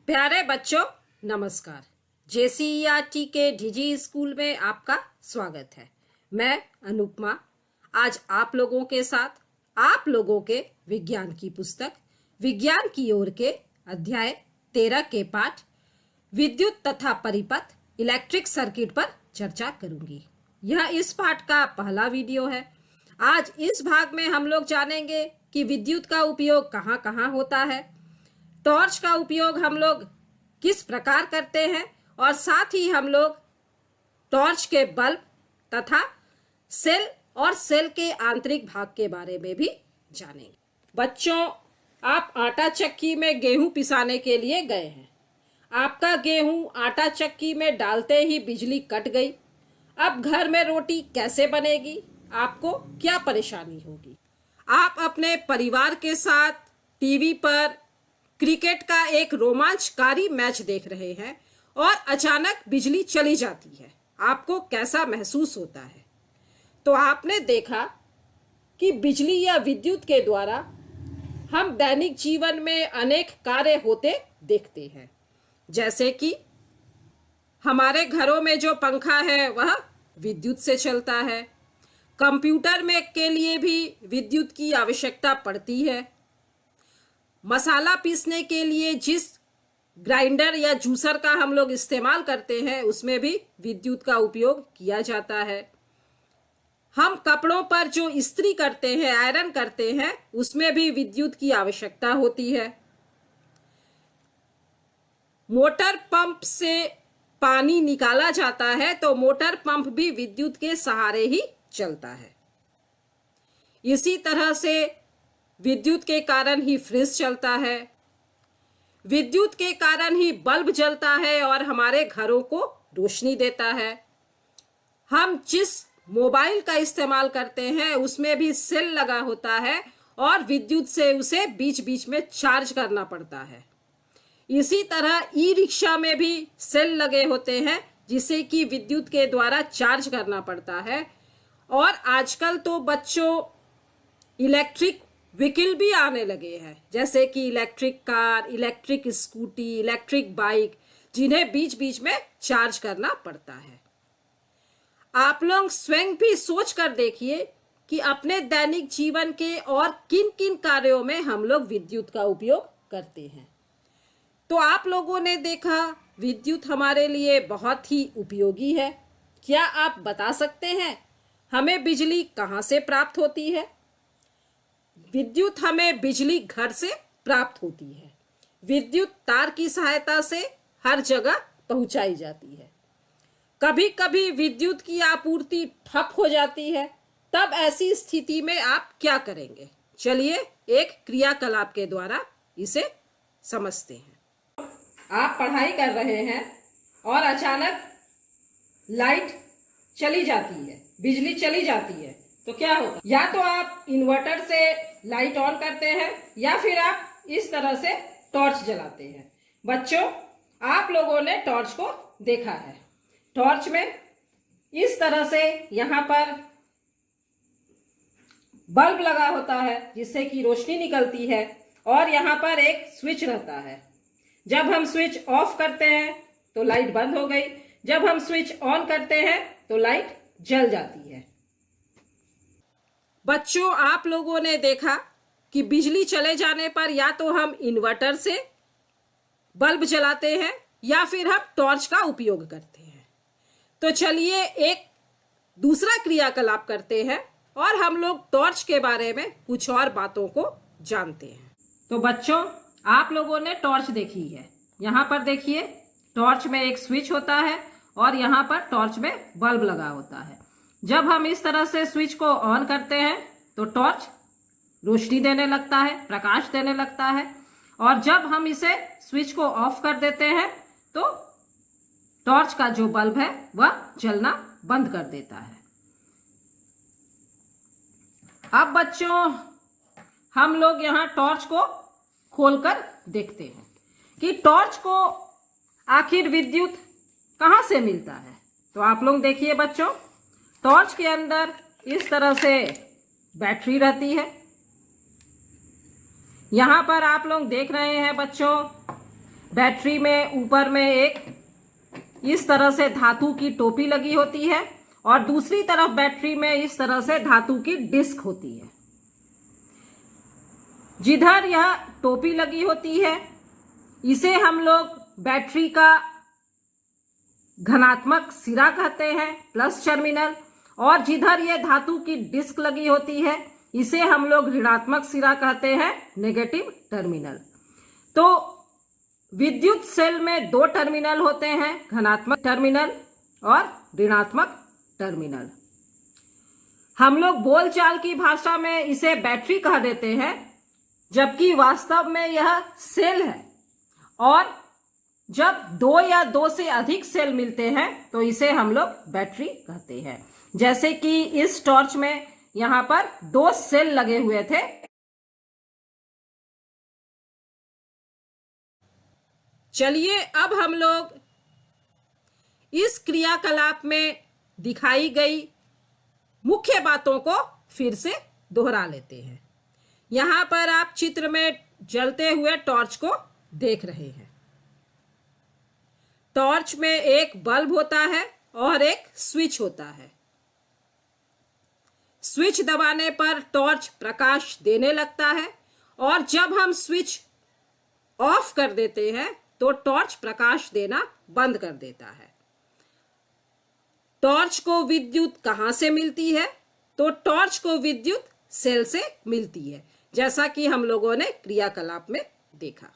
प्यारे बच्चों, नमस्कार। जेसीईआरटी के डीजी स्कूल में आपका स्वागत है। मैं अनुपमा आज आप लोगों के साथ आप लोगों के विज्ञान की पुस्तक विज्ञान की ओर के अध्याय 13 के पाठ विद्युत तथा परिपथ इलेक्ट्रिक सर्किट पर चर्चा करूंगी। यह इस पाठ का पहला वीडियो है। आज इस भाग में हम लोग जानेंगे कि विद्युत का उपयोग कहाँ कहाँ होता है, टॉर्च का उपयोग हम लोग किस प्रकार करते हैं और साथ ही हम लोग टॉर्च के बल्ब तथा सेल और सेल के आंतरिक भाग के बारे में भी जानेंगे। बच्चों, आप आटा चक्की में गेहूं पिसाने के लिए गए हैं। आपका गेहूं आटा चक्की में डालते ही बिजली कट गई। अब घर में रोटी कैसे बनेगी? आपको क्या परेशानी होगी? आप अपने परिवार के साथ टीवी पर क्रिकेट का एक रोमांचकारी मैच देख रहे हैं और अचानक बिजली चली जाती है। आपको कैसा महसूस होता है? तो आपने देखा कि बिजली या विद्युत के द्वारा हम दैनिक जीवन में अनेक कार्य होते देखते हैं। जैसे कि हमारे घरों में जो पंखा है वह विद्युत से चलता है। कंप्यूटर में के लिए भी विद्युत की आवश्यकता पड़ती है। मसाला पीसने के लिए जिस ग्राइंडर या जूसर का हम लोग इस्तेमाल करते हैं उसमें भी विद्युत का उपयोग किया जाता है। हम कपड़ों पर जो इस्त्री करते हैं, आयरन करते हैं, उसमें भी विद्युत की आवश्यकता होती है। मोटर पंप से पानी निकाला जाता है तो मोटर पंप भी विद्युत के सहारे ही चलता है। इसी तरह से विद्युत के कारण ही फ्रिज चलता है। विद्युत के कारण ही बल्ब जलता है और हमारे घरों को रोशनी देता है। हम जिस मोबाइल का इस्तेमाल करते हैं उसमें भी सेल लगा होता है और विद्युत से उसे बीच बीच में चार्ज करना पड़ता है। इसी तरह ई रिक्शा में भी सेल लगे होते हैं जिसे कि विद्युत के द्वारा चार्ज करना पड़ता है। और आजकल तो बच्चों इलेक्ट्रिक व्हीकल भी आने लगे हैं, जैसे कि electric car, electric scooty, electric bike, जिन्हें बीच बीच में चार्ज करना पड़ता है। आप लोग स्वयं भी सोच कर देखिए कि अपने दैनिक जीवन के और किन किन कार्यों में हम लोग विद्युत का उपयोग करते हैं। तो आप लोगों ने देखा विद्युत हमारे लिए बहुत ही उपयोगी है। क्या आप बता सकते हैं हमें बिजली कहाँ से प्राप्त होती है? विद्युत हमें बिजली घर से प्राप्त होती है। विद्युत तार की सहायता से हर जगह पहुंचाई जाती है। कभी कभी विद्युत की आपूर्ति ठप हो जाती है। तब ऐसी स्थिति में आप क्या करेंगे? चलिए एक क्रियाकलाप के द्वारा इसे समझते हैं। आप पढ़ाई कर रहे हैं और अचानक लाइट चली जाती है, बिजली चली जाती है, तो क्या होगा? या तो आप इन्वर्टर से लाइट ऑन करते हैं या फिर आप इस तरह से टॉर्च जलाते हैं। बच्चों, आप लोगों ने टॉर्च को देखा है। टॉर्च में इस तरह से यहाँ पर बल्ब लगा होता है जिससे कि रोशनी निकलती है और यहाँ पर एक स्विच रहता है। जब हम स्विच ऑफ करते हैं तो लाइट बंद हो गई, जब हम स्विच ऑन करते हैं तो लाइट जल जाती है। बच्चों, आप लोगों ने देखा कि बिजली चले जाने पर या तो हम इन्वर्टर से बल्ब जलाते हैं या फिर हम टॉर्च का उपयोग करते हैं। तो चलिए एक दूसरा क्रियाकलाप करते हैं और हम लोग टॉर्च के बारे में कुछ और बातों को जानते हैं। तो बच्चों, आप लोगों ने टॉर्च देखी है। यहाँ पर देखिए, टॉर्च में एक स्विच होता है और यहाँ पर टॉर्च में बल्ब लगा होता है। जब हम इस तरह से स्विच को ऑन करते हैं तो टॉर्च रोशनी देने लगता है, प्रकाश देने लगता है। और जब हम इसे स्विच को ऑफ कर देते हैं तो टॉर्च का जो बल्ब है वह जलना बंद कर देता है। अब बच्चों, हम लोग यहाँ टॉर्च को खोलकर देखते हैं कि टॉर्च को आखिर विद्युत कहाँ से मिलता है। तो आप लोग देखिए बच्चों, टॉर्च के अंदर इस तरह से बैटरी रहती है। यहाँ पर आप लोग देख रहे हैं बच्चों, बैटरी में ऊपर में एक इस तरह से धातु की टोपी लगी होती है और दूसरी तरफ बैटरी में इस तरह से धातु की डिस्क होती है। जिधर यह टोपी लगी होती है इसे हम लोग बैटरी का धनात्मक सिरा कहते हैं, प्लस टर्मिनल, और जिधर यह धातु की डिस्क लगी होती है इसे हम लोग ऋणात्मक सिरा कहते हैं, नेगेटिव टर्मिनल। तो विद्युत सेल में दो टर्मिनल होते हैं, धनात्मक टर्मिनल और ऋणात्मक टर्मिनल। हम लोग बोलचाल की भाषा में इसे बैटरी कह देते हैं, जबकि वास्तव में यह सेल है। और जब दो या दो से अधिक सेल मिलते हैं तो इसे हम लोग बैटरी कहते हैं। जैसे कि इस टॉर्च में यहां पर दो सेल लगे हुए थे। चलिए अब हम लोग इस क्रियाकलाप में दिखाई गई मुख्य बातों को फिर से दोहरा लेते हैं। यहां पर आप चित्र में जलते हुए टॉर्च को देख रहे हैं। टॉर्च में एक बल्ब होता है और एक स्विच होता है। स्विच दबाने पर टॉर्च प्रकाश देने लगता है और जब हम स्विच ऑफ कर देते हैं तो टॉर्च प्रकाश देना बंद कर देता है। टॉर्च को विद्युत कहां से मिलती है? तो टॉर्च को विद्युत सेल से मिलती है, जैसा कि हम लोगों ने क्रियाकलाप में देखा।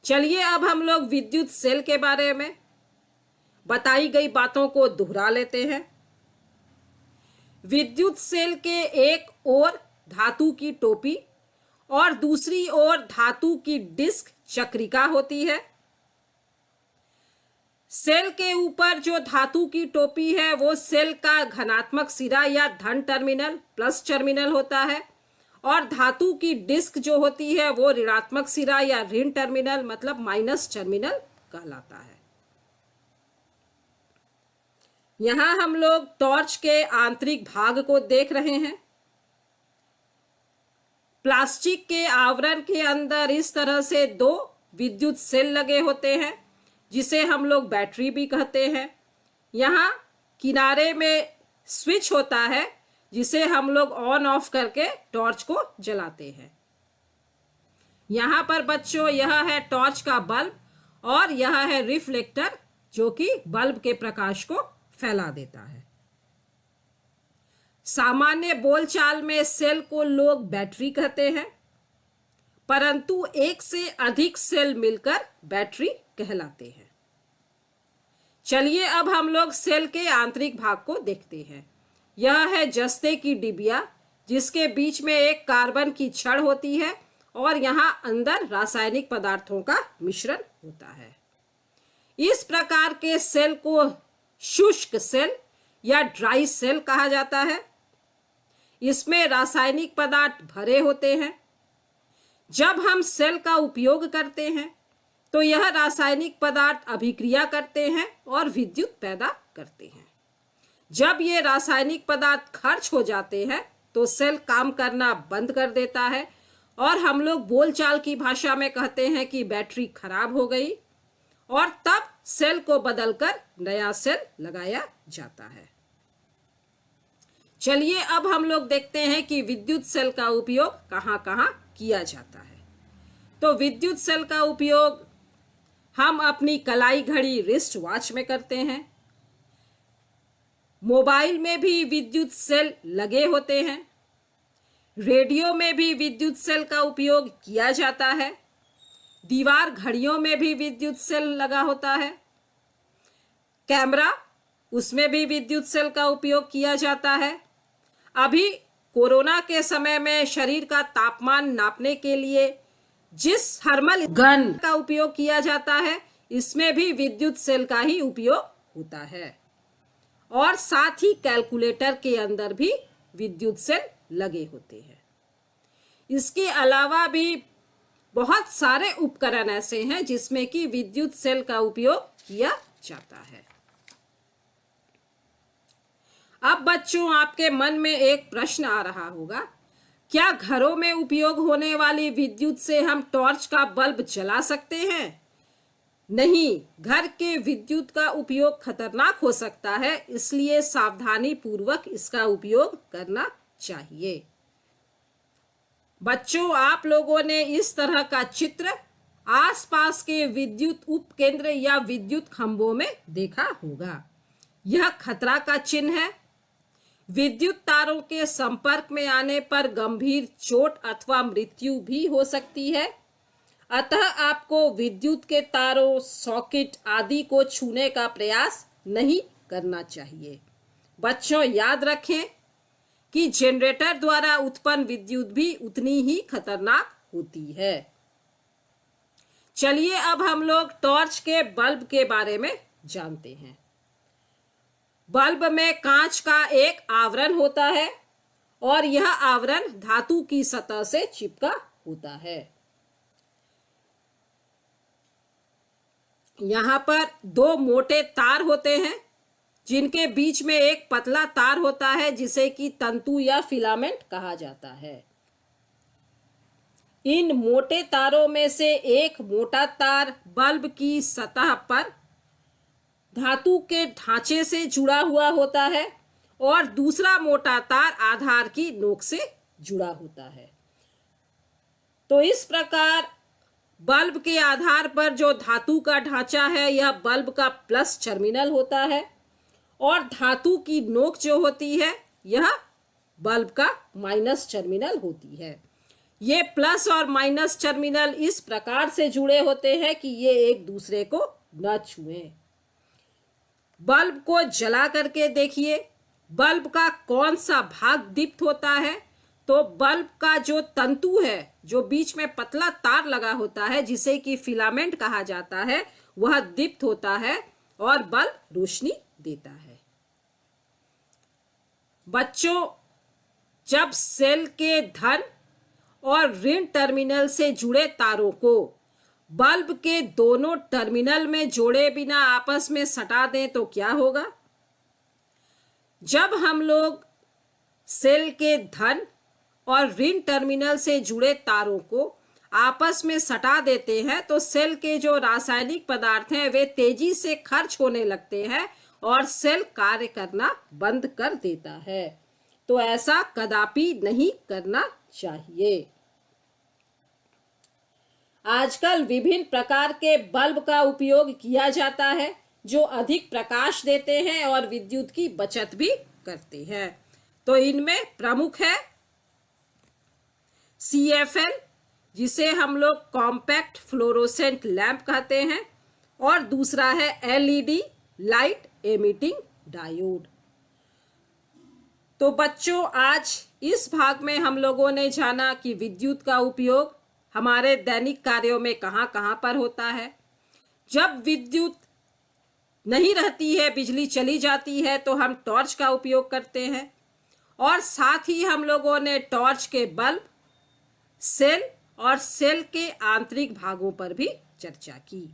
चलिए अब हम लोग विद्युत सेल के बारे में बताई गई बातों को दोहरा लेते हैं। विद्युत सेल के एक ओर धातु की टोपी और दूसरी ओर धातु की डिस्क चक्रिका होती है। सेल के ऊपर जो धातु की टोपी है वो सेल का धनात्मक सिरा या धन टर्मिनल, प्लस टर्मिनल होता है, और धातु की डिस्क जो होती है वो ऋणात्मक सिरा या ऋण टर्मिनल मतलब माइनस टर्मिनल कहलाता है। यहां हम लोग टॉर्च के आंतरिक भाग को देख रहे हैं। प्लास्टिक के आवरण के अंदर इस तरह से दो विद्युत सेल लगे होते हैं जिसे हम लोग बैटरी भी कहते हैं। यहाँ किनारे में स्विच होता है जिसे हम लोग ऑन ऑफ करके टॉर्च को जलाते हैं। यहाँ पर बच्चों यह है टॉर्च का बल्ब और यह है रिफ्लेक्टर जो कि बल्ब के प्रकाश को फैला देता है। सामान्य बोलचाल में सेल को लोग बैटरी कहते हैं, परंतु एक से अधिक सेल मिलकर बैटरी कहलाते हैं। चलिए अब हम लोग सेल के आंतरिक भाग को देखते हैं। यह है जस्ते की डिबिया जिसके बीच में एक कार्बन की छड़ होती है और यहाँ अंदर रासायनिक पदार्थों का मिश्रण होता है। इस प्रकार के सेल को शुष्क सेल या ड्राई सेल कहा जाता है। इसमें रासायनिक पदार्थ भरे होते हैं। जब हम सेल का उपयोग करते हैं तो यह रासायनिक पदार्थ अभिक्रिया करते हैं और विद्युत पैदा करते हैं। जब ये रासायनिक पदार्थ खर्च हो जाते हैं तो सेल काम करना बंद कर देता है और हम लोग बोलचाल की भाषा में कहते हैं कि बैटरी खराब हो गई, और तब सेल को बदलकर नया सेल लगाया जाता है। चलिए अब हम लोग देखते हैं कि विद्युत सेल का उपयोग कहां कहां किया जाता है। तो विद्युत सेल का उपयोग हम अपनी कलाई घड़ी रिस्ट वॉच में करते हैं। मोबाइल में भी विद्युत सेल लगे होते हैं। रेडियो में भी विद्युत सेल का उपयोग किया जाता है। दीवार घड़ियों में भी विद्युत सेल लगा होता है। कैमरा, उसमें भी विद्युत सेल का उपयोग किया जाता है। अभी कोरोना के समय में शरीर का तापमान नापने के लिए जिस थर्मल गन का उपयोग किया जाता है इसमें भी विद्युत सेल का ही उपयोग होता है। और साथ ही कैलकुलेटर के अंदर भी विद्युत सेल लगे होते हैं। इसके अलावा भी बहुत सारे उपकरण ऐसे हैं जिसमें कि विद्युत सेल का उपयोग किया जाता है। अब बच्चों आपके मन में एक प्रश्न आ रहा होगा क्या घरों में उपयोग होने वाली विद्युत से हम टॉर्च का बल्ब जला सकते हैं? नहीं, घर के विद्युत का उपयोग खतरनाक हो सकता है, इसलिए सावधानी पूर्वक इसका उपयोग करना चाहिए। बच्चों, आप लोगों ने इस तरह का चित्र आसपास के विद्युत उपकेंद्र या विद्युत खंभों में देखा होगा। यह खतरा का चिन्ह है। विद्युत तारों के संपर्क में आने पर गंभीर चोट अथवा मृत्यु भी हो सकती है। अतः आपको विद्युत के तारों, सॉकेट आदि को छूने का प्रयास नहीं करना चाहिए। बच्चों, याद रखें कि जनरेटर द्वारा उत्पन्न विद्युत भी उतनी ही खतरनाक होती है। चलिए अब हम लोग टॉर्च के बल्ब के बारे में जानते हैं। बल्ब में कांच का एक आवरण होता है और यह आवरण धातु की सतह से चिपका होता है। यहाँ पर दो मोटे तार होते हैं जिनके बीच में एक पतला तार होता है जिसे कि तंतु या फिलामेंट कहा जाता है। इन मोटे तारों में से एक मोटा तार बल्ब की सतह पर धातु के ढांचे से जुड़ा हुआ होता है और दूसरा मोटा तार आधार की नोक से जुड़ा होता है। तो इस प्रकार बल्ब के आधार पर जो धातु का ढांचा है यह बल्ब का प्लस टर्मिनल होता है और धातु की नोक जो होती है यह बल्ब का माइनस टर्मिनल होती है। ये प्लस और माइनस टर्मिनल इस प्रकार से जुड़े होते हैं कि ये एक दूसरे को न छुएं। बल्ब को जला करके देखिए, बल्ब का कौन सा भाग दीप्त होता है। तो बल्ब का जो तंतु है, जो बीच में पतला तार लगा होता है जिसे कि फिलामेंट कहा जाता है, वह दीप्त होता है और बल्ब रोशनी देता है। बच्चों, जब सेल के धन और ऋण टर्मिनल से जुड़े तारों को बल्ब के दोनों टर्मिनल में जोड़े बिना आपस में सटा दें तो क्या होगा? जब हम लोग सेल के धन और ऋण टर्मिनल से जुड़े तारों को आपस में सटा देते हैं तो सेल के जो रासायनिक पदार्थ हैं वे तेजी से खर्च होने लगते हैं और सेल कार्य करना बंद कर देता है। तो ऐसा कदापि नहीं करना चाहिए। आजकल विभिन्न प्रकार के बल्ब का उपयोग किया जाता है जो अधिक प्रकाश देते हैं और विद्युत की बचत भी करते हैं। तो इनमें प्रमुख है CFL, जिसे हम लोग कॉम्पैक्ट फ्लोरोसेंट लैंप कहते हैं, और दूसरा है LED, लाइट एमिटिंग डायोड। तो बच्चों, आज इस भाग में हम लोगों ने जाना कि विद्युत का उपयोग हमारे दैनिक कार्यों में कहाँ कहाँ पर होता है। जब विद्युत नहीं रहती है, बिजली चली जाती है, तो हम टॉर्च का उपयोग करते हैं और साथ ही हम लोगों ने टॉर्च के बल्ब, सेल और सेल के आंतरिक भागों पर भी चर्चा की।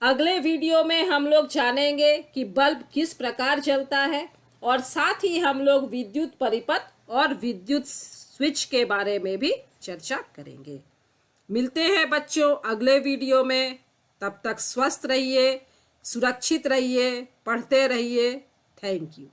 अगले वीडियो में हम लोग जानेंगे कि बल्ब किस प्रकार जलता है और साथ ही हम लोग विद्युत परिपथ और विद्युत स्विच के बारे में भी चर्चा करेंगे। मिलते हैं बच्चों अगले वीडियो में। तब तक स्वस्थ रहिए, सुरक्षित रहिए, पढ़ते रहिए। Thank you.